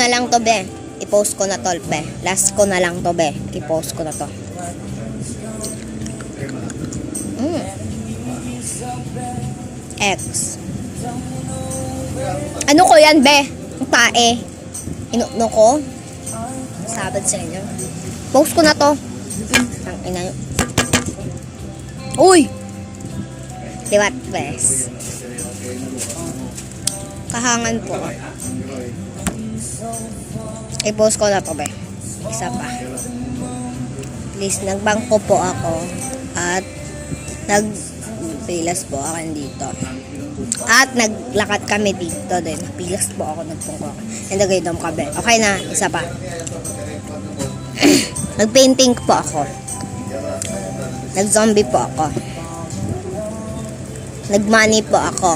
na lang to, be. I-post ko na to, be. Last ko na lang to, be. I-post ko na to. X. Ano ko yan, be? Ang tae. Inukno ko. Sabad sa inyo. Post ko na to. Ang ina. Uy! Liwat, bes. Kahangan po. I-post ko na to, be. Isa pa. Please, nagbangko po ako. At nagpilas po ako dito. At naglakad kami dito din. Pilas po ako, nagpungko ako. And nagay dom kabe. Okay na, isa pa. Nagpainting po ako. Nag-zombie po ako. Nagmoney po ako.